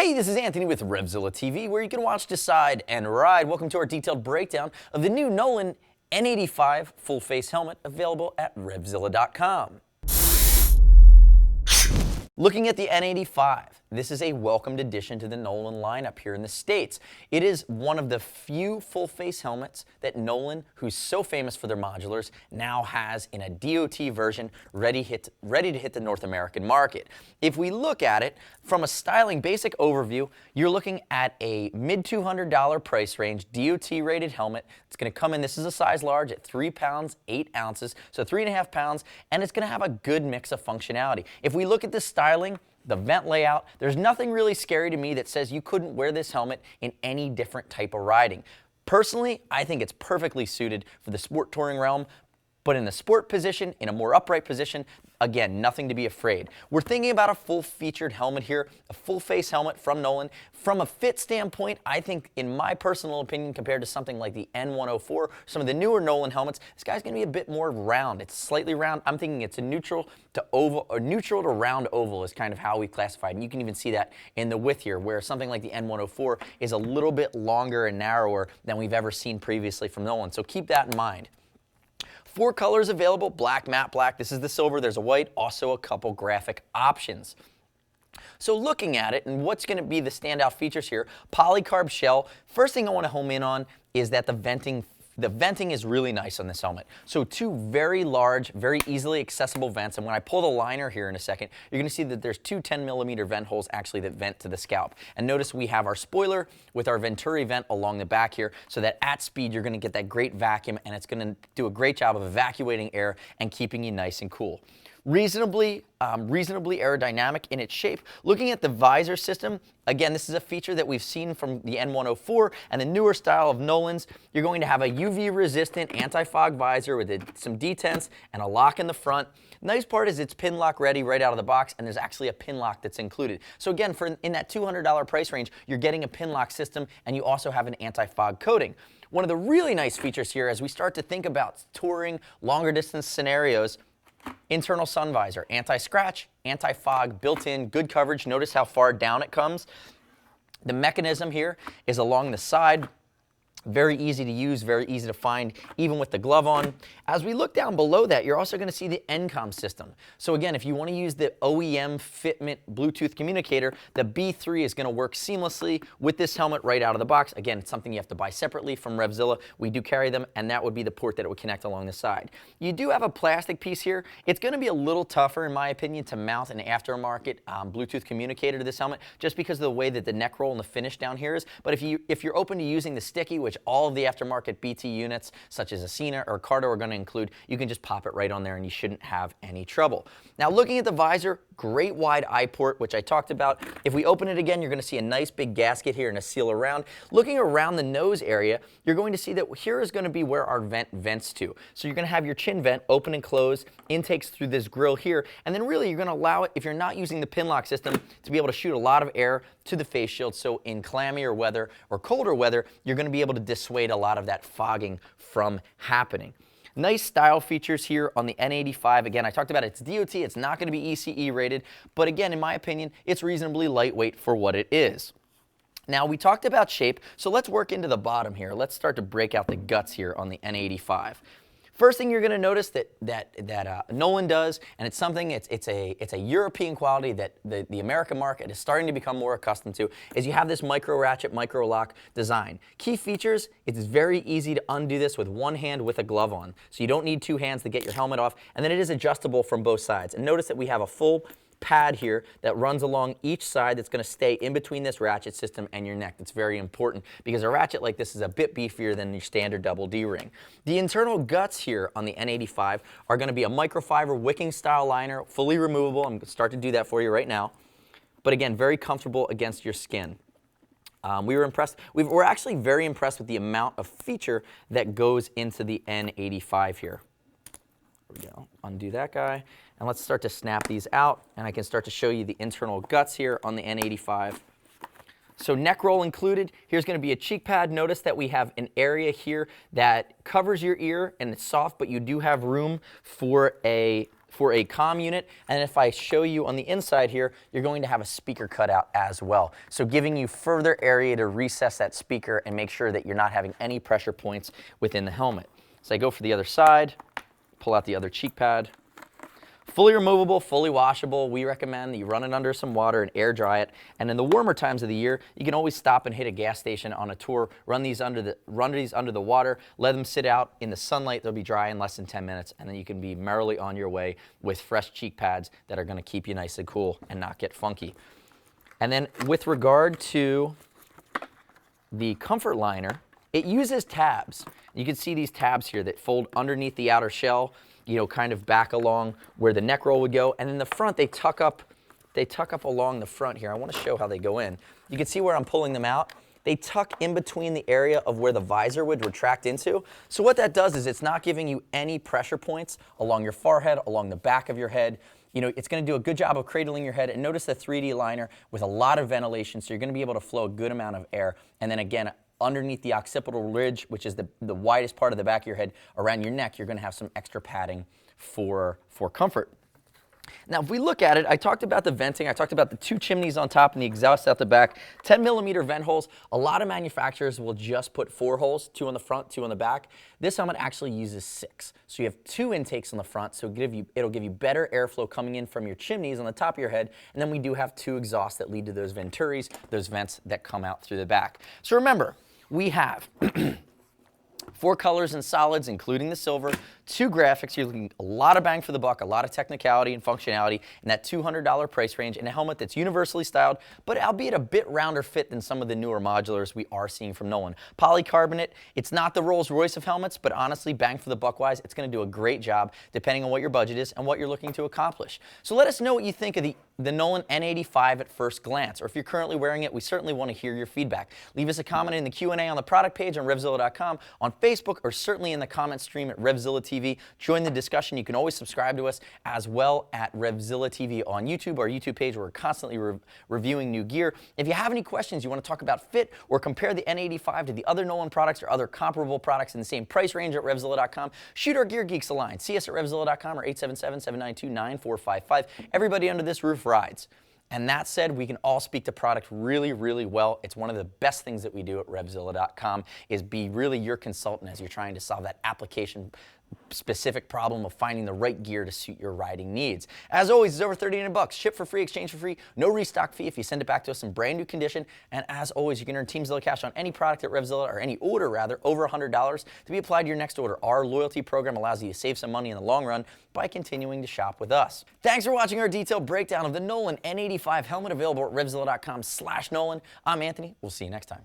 Hey, this is Anthony with RevZilla TV, where you can watch, decide, and ride. Welcome to our detailed breakdown of the new Nolan N85 full face helmet available at RevZilla.com. Looking at the N85, this is a welcomed addition to the Nolan lineup here in the States. It is one of the few full-face helmets that Nolan, who's so famous for their modulars, now has in a DOT version ready to hit the North American market. If we look at it from a styling basic overview, you're looking at a mid-$200 price range DOT-rated helmet. It's going to come in, this is a size large, at 3 pounds, 8 ounces, so 3.5 pounds, and it's going to have a good mix of functionality. If we look at the styling, the vent layout, there's nothing really scary to me that says you couldn't wear this helmet in any different type of riding. Personally, I think it's perfectly suited for the sport touring realm, but in the sport position, in a more upright position, again, nothing to be afraid. We're thinking about a full-featured helmet here, a full-face helmet from Nolan. From a fit standpoint, I think, in my personal opinion, compared to something like the N104, some of the newer Nolan helmets, this guy's going to be a bit more round. It's slightly round. I'm thinking it's a neutral to oval, or neutral to round oval is kind of how we classified. And you can even see that in the width here, where something like the N104 is a little bit longer and narrower than we've ever seen previously from Nolan. So keep that in mind. 4 colors available: black, matte black, this is the silver, there's a white, also a couple graphic options. So looking at it and what's going to be the standout features here, polycarb shell. First thing I want to home in on is that the venting is really nice on this helmet. So 2 very large, very easily accessible vents, and when I pull the liner here in a second, you're going to see that there's 2 10mm vent holes actually that vent to the scalp. And notice we have our spoiler with our Venturi vent along the back here, so that at speed you're going to get that great vacuum, and it's going to do a great job of evacuating air and keeping you nice and cool. Reasonably aerodynamic in its shape. Looking at the visor system, again, this is a feature that we've seen from the N104 and the newer style of Nolan's. You're going to have a UV-resistant anti-fog visor with some detents and a lock in the front. Nice part is it's pin lock ready right out of the box, and there's actually a pin lock that's included. So again, in that $200 price range, you're getting a pin lock system, and you also have an anti-fog coating. One of the really nice features here, as we start to think about touring, longer distance scenarios, internal sun visor, anti-scratch, anti-fog, built-in, good coverage. Notice how far down it comes. The mechanism here is along the side. Very easy to use, very easy to find, even with the glove on. As we look down below that, you're also going to see the NCOM system. So again, if you want to use the OEM Fitment Bluetooth communicator, the B3 is going to work seamlessly with this helmet right out of the box. Again, it's something you have to buy separately from RevZilla. We do carry them, and that would be the port that it would connect along the side. You do have a plastic piece here. It's going to be a little tougher, in my opinion, to mount an aftermarket Bluetooth communicator to this helmet, just because of the way that the neck roll and the finish down here is. But if you're open to using the sticky, which all of the aftermarket BT units, such as Ascena or Cardo, are going to include, you can just pop it right on there and you shouldn't have any trouble. Now, looking at the visor, great wide eye port, which I talked about. If we open it again, you're going to see a nice big gasket here and a seal around. Looking around the nose area, you're going to see that here is going to be where our vent vents to. So you're going to have your chin vent open and close, intakes through this grill here, and then really you're going to allow it, if you're not using the pin lock system, to be able to shoot a lot of air to the face shield. So in clammier weather or colder weather, you're going to be able to dissuade a lot of that fogging from happening. Nice style features here on the N85. Again, I talked about it's DOT, it's not going to be ECE rated, but again, in my opinion, it's reasonably lightweight for what it is. Now, we talked about shape, so let's work into the bottom here. Let's start to break out the guts here on the N85. First thing you're going to notice that Nolan does, and it's something, it's a European quality that the American market is starting to become more accustomed to, is you have this micro ratchet, micro lock design. Key features: it's very easy to undo this with one hand with a glove on, so you don't need 2 hands to get your helmet off, and then it is adjustable from both sides. And notice that we have a full pad here that runs along each side that's going to stay in between this ratchet system and your neck. That's very important because a ratchet like this is a bit beefier than your standard double D ring. The internal guts here on the N85 are going to be a microfiber wicking style liner, fully removable. I'm going to start to do that for you right now. But again, very comfortable against your skin. We were impressed. We're actually very impressed with the amount of feature that goes into the N85 here. There we go. Undo that guy. And let's start to snap these out, and I can start to show you the internal guts here on the N85. So neck roll included. Here's going to be a cheek pad. Notice that we have an area here that covers your ear, and it's soft, but you do have room for a for a comm unit, and if I show you on the inside here, you're going to have a speaker cutout as well. So giving you further area to recess that speaker and make sure that you're not having any pressure points within the helmet. So I go for the other side, pull out the other cheek pad. Fully removable, fully washable. We recommend that you run it under some water and air dry it. And in the warmer times of the year, you can always stop and hit a gas station on a tour, run these under the water, let them sit out in the sunlight. They'll be dry in less than 10 minutes, and then you can be merrily on your way with fresh cheek pads that are going to keep you nice and cool and not get funky. And then with regard to the comfort liner, it uses tabs. You can see these tabs here that fold underneath the outer shell, you know, kind of back along where the neck roll would go. And in the front, they tuck up along the front here. I want to show how they go in. You can see where I'm pulling them out. They tuck in between the area of where the visor would retract into. So what that does is it's not giving you any pressure points along your forehead, along the back of your head. You know, it's going to do a good job of cradling your head. And notice the 3D liner with a lot of ventilation, so you're going to be able to flow a good amount of air. And then again, underneath the occipital ridge, which is the widest part of the back of your head, around your neck, you're going to have some extra padding for comfort. Now, if we look at it, I talked about the venting. I talked about the 2 chimneys on top and the exhaust out the back. 10mm vent holes. A lot of manufacturers will just put 4 holes, 2 on the front, 2 on the back. This helmet actually uses 6. So you have 2 intakes on the front, so it'll give you better airflow coming in from your chimneys on the top of your head. And then we do have 2 exhausts that lead to those venturis, those vents that come out through the back. So remember, we have 4 colors and solids, including the silver, 2 graphics. You're looking a lot of bang for the buck, a lot of technicality and functionality in that $200 price range, and a helmet that's universally styled, but albeit a bit rounder fit than some of the newer modulars we are seeing from Nolan. Polycarbonate, it's not the Rolls Royce of helmets, but honestly, bang for the buck wise, it's going to do a great job depending on what your budget is and what you're looking to accomplish. So let us know what you think of the Nolan N85 at first glance, or if you're currently wearing it, we certainly want to hear your feedback. Leave us a comment in the Q&A on the product page on RevZilla.com, on Facebook, or certainly in the comment stream at RevZilla TV. Join the discussion. You can always subscribe to us as well at RevZilla TV on YouTube, our YouTube page where we're constantly reviewing new gear. If you have any questions, you want to talk about fit or compare the N85 to the other Nolan products or other comparable products in the same price range at RevZilla.com, shoot our Gear Geeks a line. See us at RevZilla.com or 877-792-9455. Everybody under this roof rides. And that said, we can all speak to product really, really well. It's one of the best things that we do at RevZilla.com is be really your consultant as you're trying to solve that application-specific problem of finding the right gear to suit your riding needs. As always, it's over $1,300. Ship for free, exchange for free, no restock fee if you send it back to us in brand new condition. And as always, you can earn Team Zilla cash on any product at RevZilla, or any order rather, over $100 to be applied to your next order. Our loyalty program allows you to save some money in the long run by continuing to shop with us. Thanks for watching our detailed breakdown of the Nolan N85 helmet, available at RevZilla.com/Nolan. I'm Anthony. We'll see you next time.